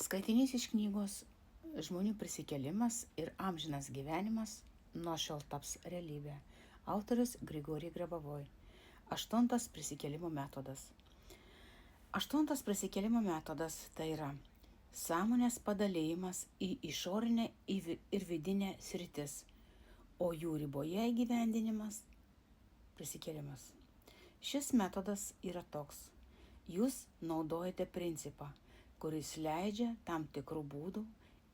Skaitinys iš knygos Žmonių prisikėlimas ir amžinas gyvenimas nuo šiol taps realybė. Autorius Grigorij Grabovoi. 8. prisikėlimo metodas. 8. prisikėlimo metodas tai yra sąmonės padalėjimas į išorinę ir vidinę sritis, o jų riboje įgyvendinimas prisikėlimas. Šis metodas yra toks. Jūs naudojate principą, kuris leidžia tam tikrų būdų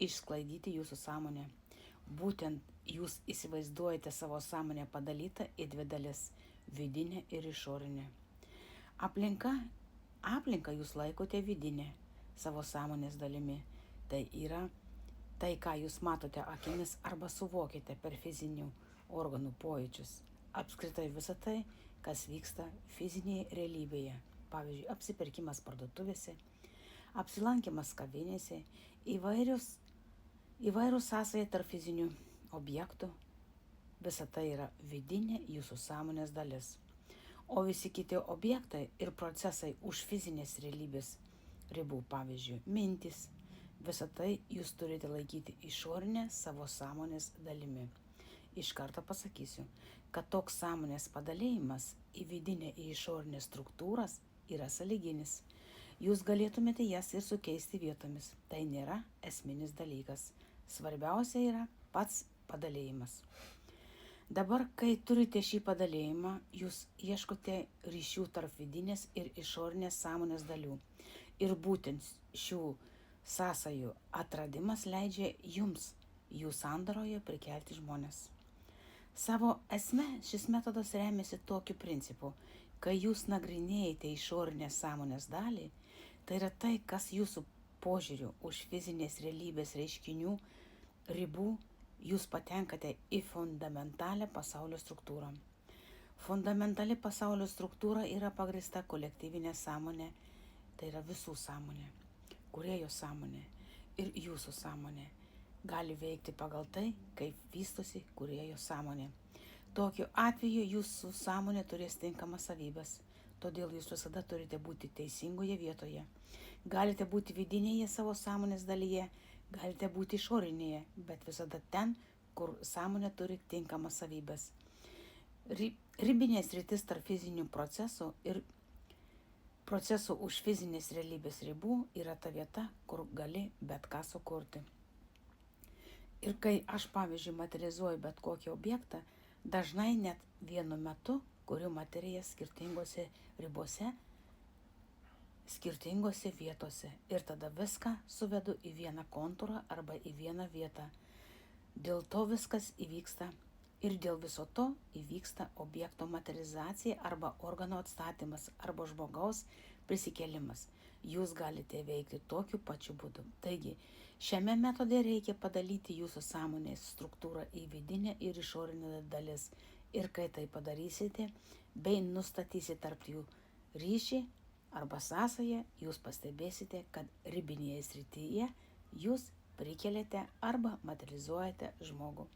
išsklaidyti jūsų sąmonę. Būtent jūs įsivaizduojate savo sąmonę padalytą į dvi dalis – vidinę ir išorinę. Aplinką jūs laikote vidinę savo sąmonės dalimi. Tai yra tai, ką jūs matote akimis arba suvokite per fizinių organų pojūčius. Apskritai visą tai, kas vyksta fizinėje realybėje. Pavyzdžiui, apsipirkimas parduotuvėse, apsilankimas kavinėse, įvairūs sąsajai tarp fizinių objektų. Visa tai yra vidinė jūsų sąmonės dalis. O visi kiti objektai ir procesai už fizinės realybės ribų, pavyzdžiui, mintis, visa tai jūs turite laikyti išorinę savo sąmonės dalimi. Iš karto pasakysiu, kad toks sąmonės padalėjimas į vidinę ir išorinę struktūras yra sąlyginis. Jūs galėtumėte jas ir sukeisti vietomis. Tai nėra esminis dalykas. Svarbiausia yra pats padalėjimas. Dabar, kai turite šį padalėjimą, jūs ieškote ryšių tarp vidinės ir išorinės sąmonės dalių. Ir būtent šių sąsajų atradimas leidžia jums jų sandaroje prikelti žmones. Savo esme šis metodas remiasi tokiu principu. Kai jūs nagrinėjate išorinės sąmonės dalį, tai yra tai, kas jūsų požiūriu už fizinės realybės reiškinių ribų, jūs patenkate į fundamentalią pasaulio struktūrą. Fundamentali pasaulio struktūra yra pagrįsta kolektyvinė sąmonė, tai yra visų sąmonė, kūrėjo sąmonė ir jūsų sąmonė. Gali veikti pagal tai, kaip vystosi kūrėjo sąmonė. Tokiu atveju jūsų sąmonė turės tinkamas savybes, todėl jūs visada turite būti teisingoje vietoje. Galite būti vidinėje savo sąmonės dalyje, galite būti išorinėje, bet visada ten, kur sąmonė turi tinkamas savybes. Ribinės sritis tarp fizinių procesų ir procesų už fizinės realybės ribų yra ta vieta, kur gali bet ką sukurti. Ir kai aš, pavyzdžiui, materializuoju bet kokį objektą, dažnai net vienu metu kuriu materiją skirtingose ribose, skirtingose vietose ir tada viską suvedu į vieną kontūrą arba į vieną vietą. Dėl to viskas įvyksta ir dėl viso to įvyksta objekto materializacija arba organo atstatymas arba žmogaus prisikėlimas. Jūs galite veikti tokiu pačiu būdu. Taigi, šiame metode reikia padalyti jūsų sąmonės struktūrą į vidinę ir išorinę dalis. Ir kai tai padarysite, bei nustatysite tarp jų ryšį arba sąsają, jūs pastebėsite, kad ribinėje srityje jūs prikeliate arba materializuojate žmogų.